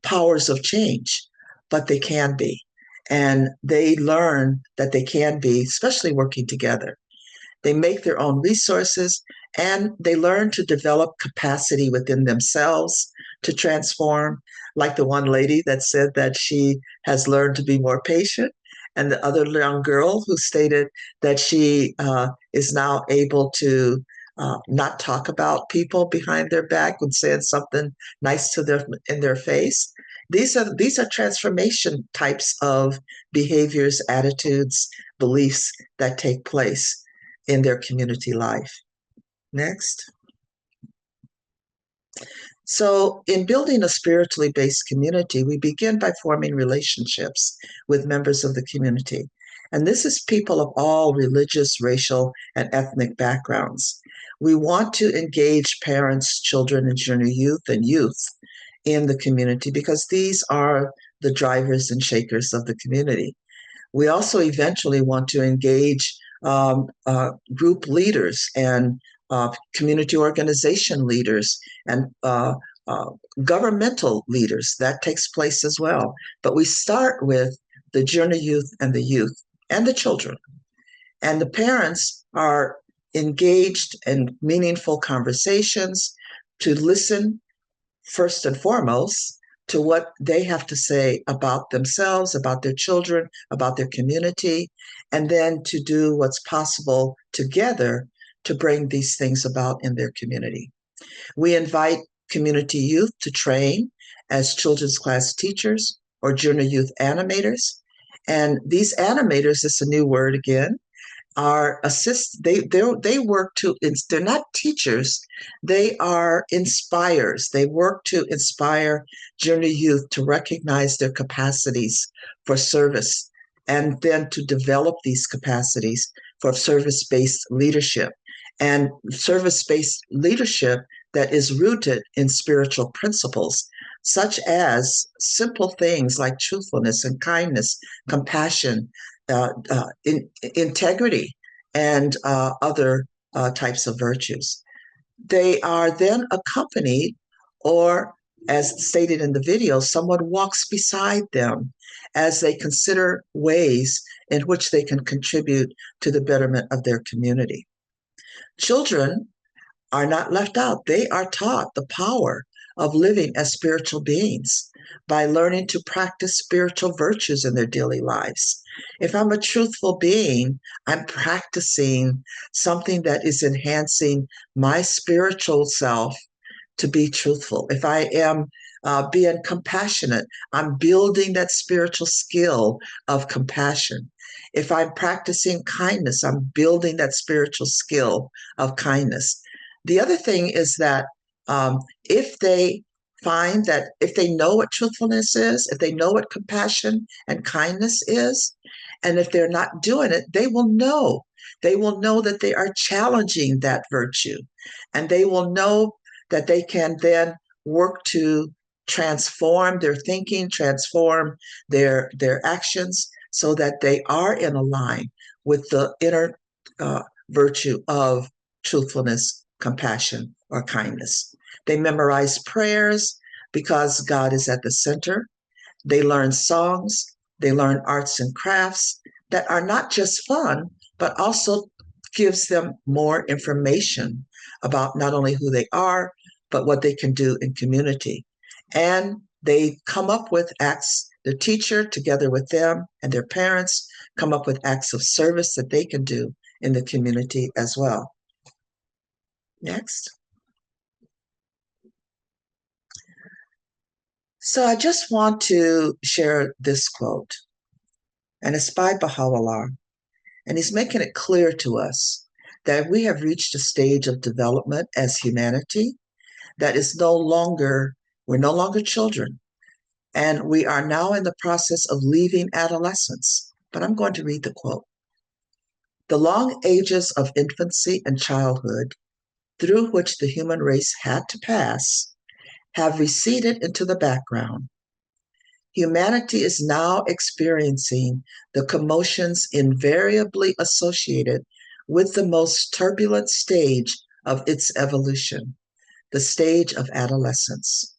powers of change, but they can be. And they learn that they can be, especially working together. They make their own resources, and they learn to develop capacity within themselves to transform, like the one lady that said that she has learned to be more patient, and the other young girl who stated that she is now able to not talk about people behind their back when saying something nice to them in their face. These are transformation types of behaviors, attitudes, beliefs that take place in their community life. Next. So in building a spiritually based community, we begin by forming relationships with members of the community. And this is people of all religious, racial, and ethnic backgrounds. We want to engage parents, children, and junior youth and youth in the community, because these are the drivers and shakers of the community. We also eventually want to engage group leaders and community organization leaders and governmental leaders. That takes place as well. But we start with the junior youth and the children. And the parents are engaged in meaningful conversations to listen first and foremost, to what they have to say about themselves, about their children, about their community, and then to do what's possible together to bring these things about in their community. We invite community youth to train as children's class teachers or junior youth animators. And these animators, it's a new word again, are they work to, they're not teachers, they are inspires. They work to inspire junior youth to recognize their capacities for service and then to develop these capacities for service-based leadership, and service-based leadership that is rooted in spiritual principles such as simple things like truthfulness and kindness, compassion, integrity, and other types of virtues. They are then accompanied, or as stated in the video, someone walks beside them as they consider ways in which they can contribute to the betterment of their community. Children are not left out. They are taught the power of living as spiritual beings by learning to practice spiritual virtues in their daily lives. If I'm a truthful being, I'm practicing something that is enhancing my spiritual self to be truthful. If I am being compassionate, I'm building that spiritual skill of compassion. If I'm practicing kindness, I'm building that spiritual skill of kindness. The other thing is that if they find that, if they know what truthfulness is, if they know what compassion and kindness is, and if they're not doing it, they will know. They will know that they are challenging that virtue, and they will know that they can then work to transform their thinking, transform their actions, so that they are in a line with the inner virtue of truthfulness, compassion, or kindness. They memorize prayers because God is at the center. They learn songs. They learn arts and crafts that are not just fun, but also gives them more information about not only who they are, but what they can do in community. And they come up with acts, the teacher together with them and their parents come up with acts of service that they can do in the community as well. Next. So I just want to share this quote, and it's by Baha'u'llah, and he's making it clear to us that we have reached a stage of development as humanity that is we're no longer children, and we are now in the process of leaving adolescence. But I'm going to read the quote. The long ages of infancy and childhood through which the human race had to pass have receded into the background. Humanity is now experiencing the commotions invariably associated with the most turbulent stage of its evolution, the stage of adolescence.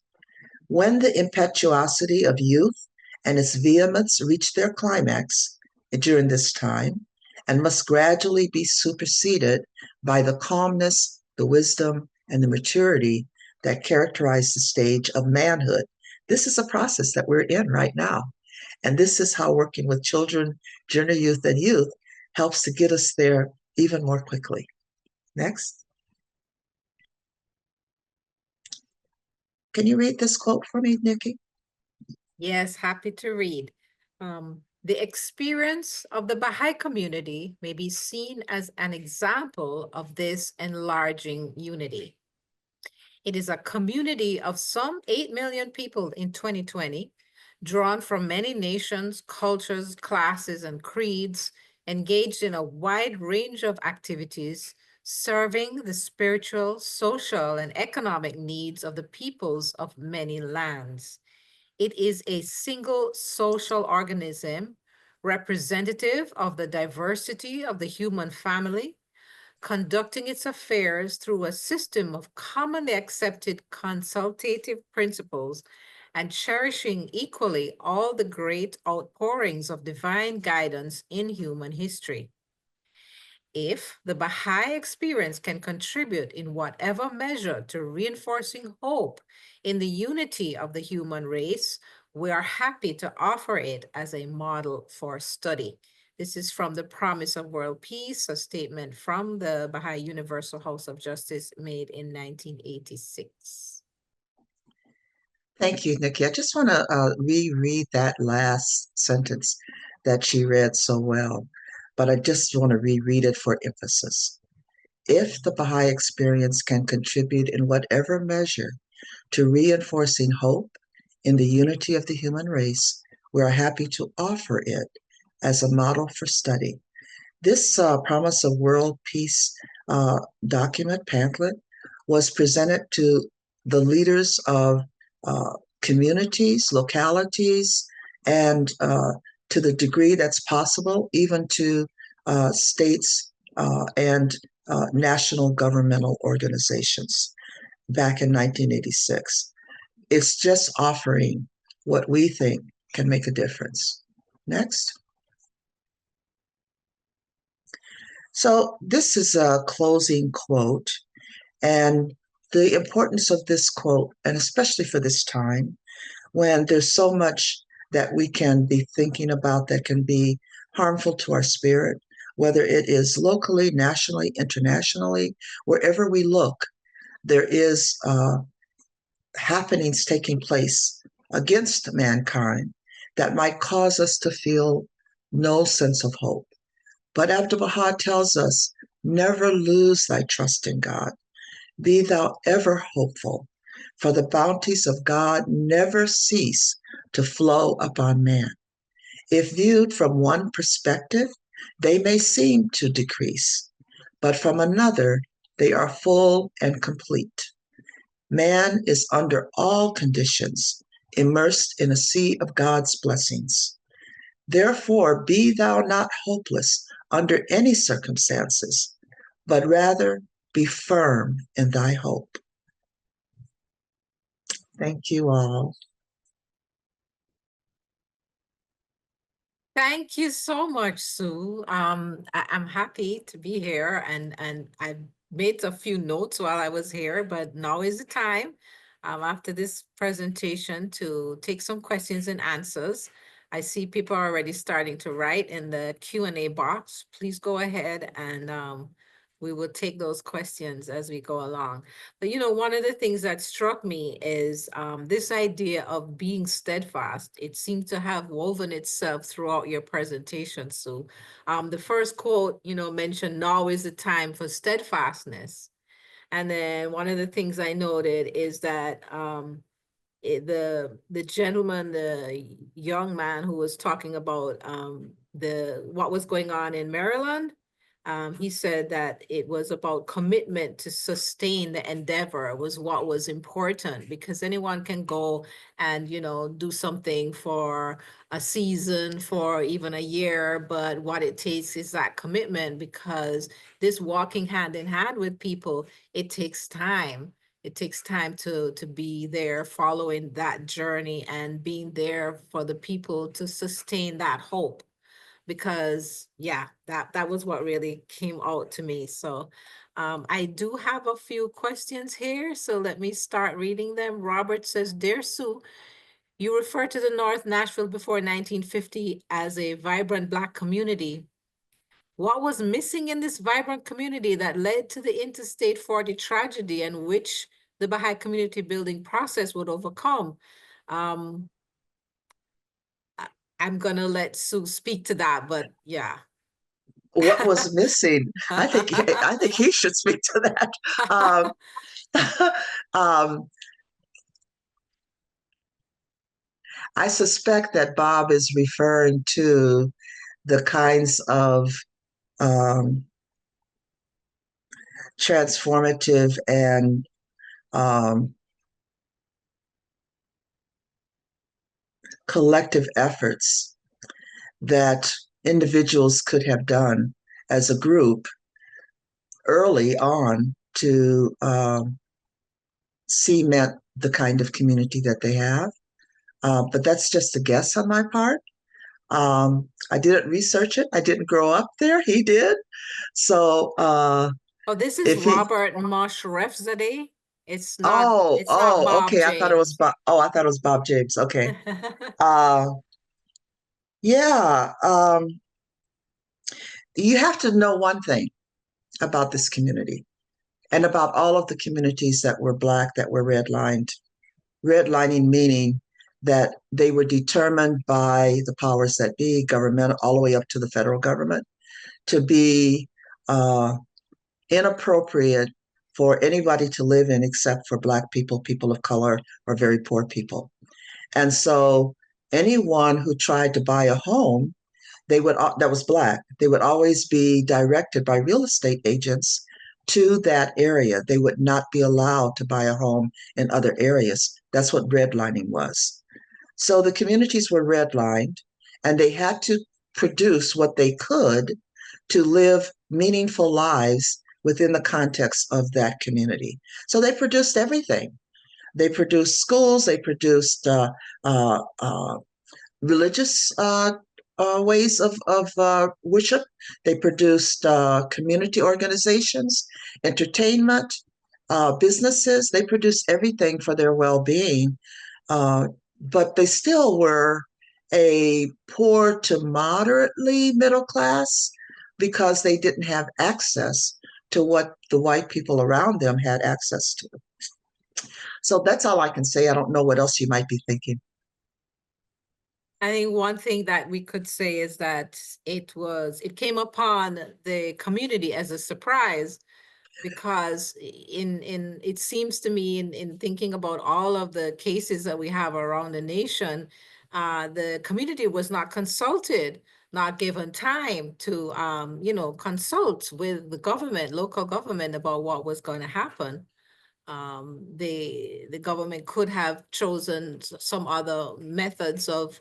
When the impetuosity of youth and its vehemence reach their climax during this time, and must gradually be superseded by the calmness, the wisdom, and the maturity that characterize the stage of manhood. This is a process that we're in right now. And this is how working with children, junior youth, and youth helps to get us there even more quickly. Next. Can you read this quote for me, Nikki? Yes, happy to read. The experience of the Baha'i community may be seen as an example of this enlarging unity. It is a community of some 8 million people in 2020, drawn from many nations, cultures, classes, and creeds, engaged in a wide range of activities, serving the spiritual, social, and economic needs of the peoples of many lands. It is a single social organism, representative of the diversity of the human family, conducting its affairs through a system of commonly accepted consultative principles and cherishing equally all the great outpourings of divine guidance in human history. if the Baha'i experience can contribute in whatever measure to reinforcing hope in the unity of the human race, we are happy to offer it as a model for study. This is from the Promise of World Peace, a statement from the Baha'i Universal House of Justice made in 1986. Thank you, Nikki. I just want to reread that last sentence that she read so well, but I just want to reread it for emphasis. If the Baha'i experience can contribute in whatever measure to reinforcing hope in the unity of the human race, we are happy to offer it as a model for study. This Promise of World Peace document, pamphlet, was presented to the leaders of communities, localities, and to the degree that's possible, even to states and national governmental organizations back in 1986. It's just offering what we think can make a difference. Next. So this is a closing quote, and the importance of this quote, and especially for this time, when there's so much that we can be thinking about that can be harmful to our spirit, whether it is locally, nationally, internationally, wherever we look, there is happenings taking place against mankind that might cause us to feel no sense of hope. But Abdu'l-Baha tells us, never lose thy trust in God. Be thou ever hopeful, for the bounties of God never cease to flow upon man. If viewed from one perspective, they may seem to decrease, but from another, they are full and complete. Man is under all conditions immersed in a sea of God's blessings. Therefore, be thou not hopeless under any circumstances, but rather be firm in thy hope. Thank you all. Thank you so much, Sue. I'm happy to be here, and I made a few notes while I was here, but now is the time after this presentation to take some questions and answers. I see people are already starting to write in the Q&A box. Please go ahead and we will take those questions as we go along. But one of the things that struck me is this idea of being steadfast. It seemed to have woven itself throughout your presentation, Sue. The first quote, mentioned, now is the time for steadfastness. And then one of the things I noted is that the gentleman, the young man who was talking about what was going on in Maryland, he said that it was about commitment to sustain the endeavor was what was important, because anyone can go and, do something for a season, for even a year, but what it takes is that commitment, because this walking hand in hand with people, it takes time. It takes time to be there following that journey and being there for the people to sustain that hope. Because that was what really came out to me. So I do have a few questions here. So let me start reading them. Robert says, Dear Sue, you refer to the North Nashville before 1950 as a vibrant Black community. What was missing in this vibrant community that led to the Interstate 40 tragedy, and which the Baha'i community building process would overcome? I'm gonna let Sue speak to that, but yeah. What was missing? I think he should speak to that. I suspect that Bob is referring to the kinds of transformative and collective efforts that individuals could have done as a group early on to cement the kind of community that they have. But that's just a guess on my part. I didn't research it. I didn't grow up there. He did. So Oh, this is if he, Robert Moshrefzadeh. It's not Bob okay. I thought it was James. Bob. Oh, I thought it was Bob James. Okay. Uh, yeah. You have to know one thing about this community and about all of the communities that were Black that were redlined. Redlining meaning that they were determined by the powers that be, government, all the way up to the federal government, to be inappropriate for anybody to live in except for Black people, people of color, or very poor people. And so anyone who tried to buy a home, that was Black, they would always be directed by real estate agents to that area. They would not be allowed to buy a home in other areas. That's what redlining was. So the communities were redlined, and they had to produce what they could to live meaningful lives within the context of that community. So they produced everything. They produced schools, they produced religious ways of worship. They produced community organizations, entertainment, businesses. They produced everything for their well-being, but they still were a poor to moderately middle class because they didn't have access to what the white people around them had access to. So that's all I can say. I don't know what else you might be thinking. I think one thing that we could say is that it came upon the community as a surprise, because it seems to me in thinking about all of the cases that we have around the nation, the community was not consulted, not given time to consult with the government, local government, about what was going to happen. The government could have chosen some other methods of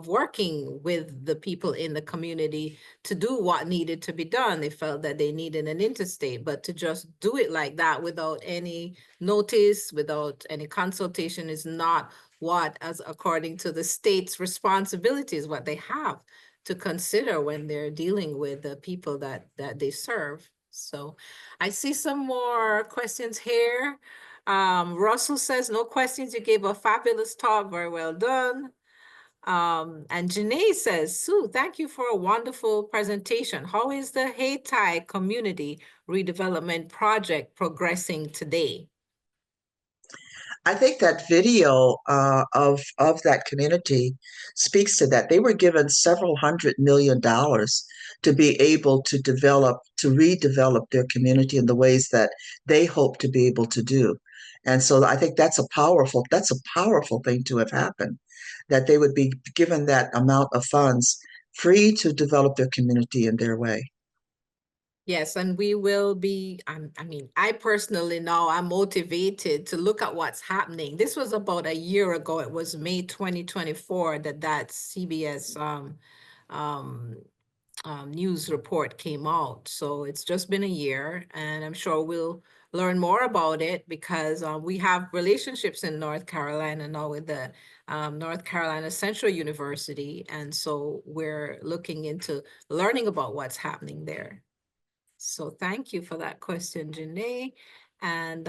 working with the people in the community to do what needed to be done. They felt that they needed an interstate, but to just do it like that without any notice, without any consultation, is not what, as according to the state's responsibilities, what they have to consider when they're dealing with the people that they serve. So I see some more questions here. Russell says, no questions. You gave a fabulous talk. Very well done. And Janae says, Sue, thank you for a wonderful presentation. How is the Haiti community redevelopment project progressing today? I think that video of that community speaks to that. They were given several $100 million to be able to redevelop their community in the ways that they hope to be able to do. And so I think that's a powerful thing to have happened, that they would be given that amount of funds free to develop their community in their way. Yes, and we will be, I mean, I personally now I'm motivated to look at what's happening. This was about a year ago. It was May 2024 that CBS news report came out. So it's just been a year, and I'm sure we'll learn more about it, because we have relationships in North Carolina now with the North Carolina Central University. And so we're looking into learning about what's happening there. So thank you for that question, Janae. And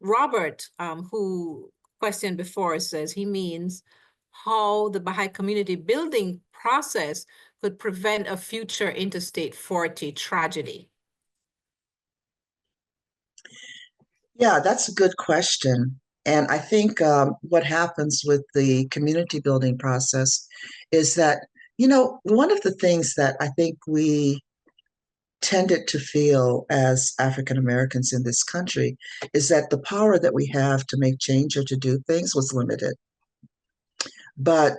Robert, who questioned before, says he means how the Baha'i community building process could prevent a future Interstate 40 tragedy. Yeah, that's a good question. And I think what happens with the community building process is that, one of the things that I think we tended to feel as African Americans in this country is that the power that we have to make change or to do things was limited. But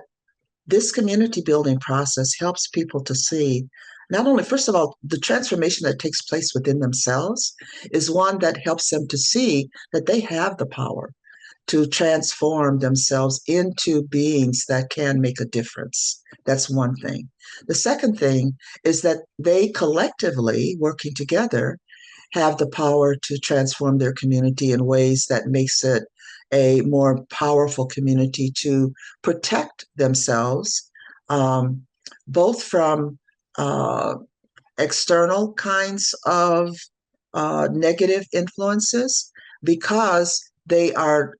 this community building process helps people to see, not only, first of all, the transformation that takes place within themselves is one that helps them to see that they have the power to transform themselves into beings that can make a difference. That's one thing. The second thing is that they collectively, working together, have the power to transform their community in ways that makes it a more powerful community to protect themselves both from external kinds of negative influences because they're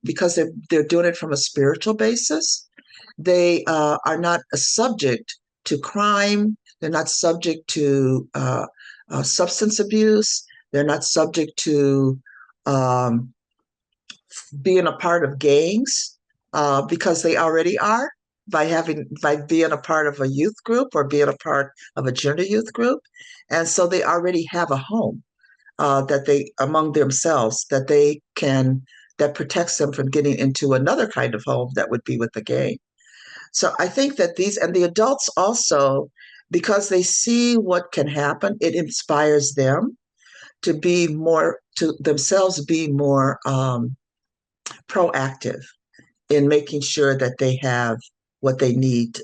doing it from a spiritual basis. They are not subject to crime. They're not subject to substance abuse. They're not subject to being a part of gangs because they already are by being a part of a youth group or being a part of a gender youth group. And so they already have a home among themselves that protects them from getting into another kind of home that would be with the gang. So I think that the adults also, because they see what can happen, it inspires them to themselves be more proactive in making sure that they have what they need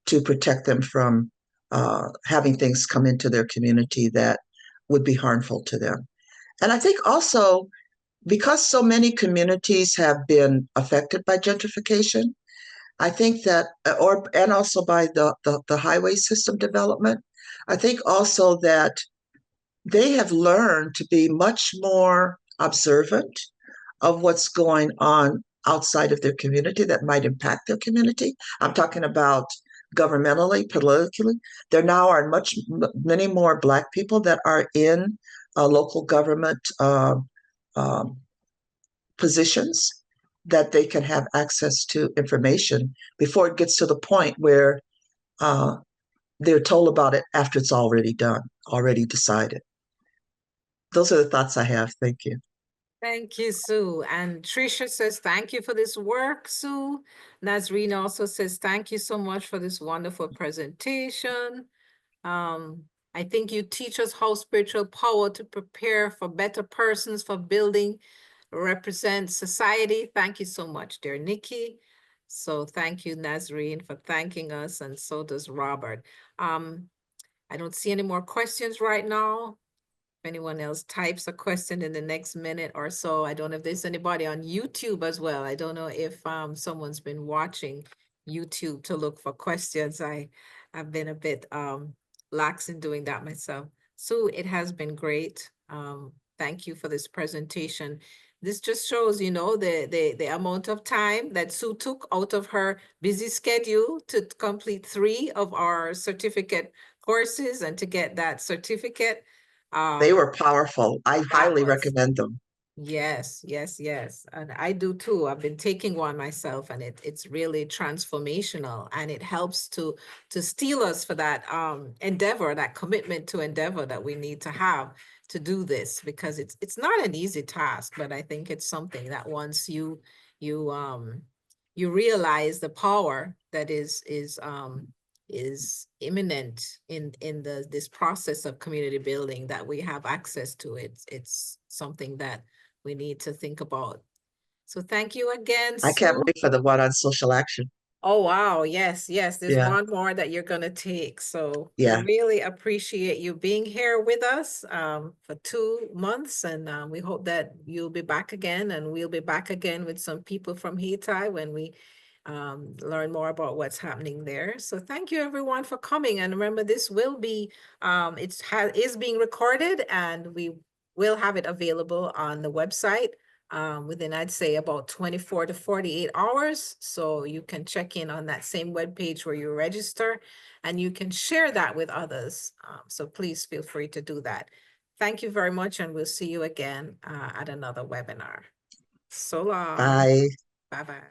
to protect them from having things come into their community that would be harmful to them. And I think also because so many communities have been affected by gentrification, I think that, and also by the highway system development, I think also that they have learned to be much more observant of what's going on outside of their community that might impact their community. I'm talking about governmentally, politically. There now are many more Black people that are in local government positions that they can have access to information before it gets to the point where they're told about it after it's already done, already decided. Those are the thoughts I have. Thank you. Thank you, Sue. And Tricia says, thank you for this work, Sue. Nazreen also says, thank you so much for this wonderful presentation. I think you teach us how spiritual power to prepare for better persons for building, represent society. Thank you so much, dear Nikki. So thank you, Nazreen, for thanking us, and so does Robert. I don't see any more questions right now. If anyone else types a question in the next minute or so, I don't know if there's anybody on YouTube as well. I don't know if someone's been watching YouTube to look for questions. I've been a bit lax in doing that myself. Sue, it has been great. Thank you for this presentation. This just shows, you know, the amount of time that Sue took out of her busy schedule to complete 3 of our certificate courses and to get that certificate. They were powerful. I highly recommend them. Yes, yes, yes. And I do too. I've been taking one myself, and it's really transformational, and it helps to steel us for that endeavor, that commitment to endeavor that we need to have to do this, because it's not an easy task, but I think it's something that once you realize the power that is imminent in this process of community building, that we have access to it. It's something that we need to think about. So thank you again, I can't Sue. wait for the one on social action. Oh, wow. Yes, yes. There's Yeah. one more that you're going to take. So Yeah. we really appreciate you being here with us for 2 months. And we hope that you'll be back again, and we'll be back again with some people from Haiti when we learn more about what's happening there. So thank you everyone for coming. And remember, this will be, is being recorded, and we will have it available on the website within, I'd say, about 24 to 48 hours. So you can check in on that same webpage where you register, and you can share that with others. So please feel free to do that. Thank you very much, and we'll see you again at another webinar. So long. Bye. Bye-bye.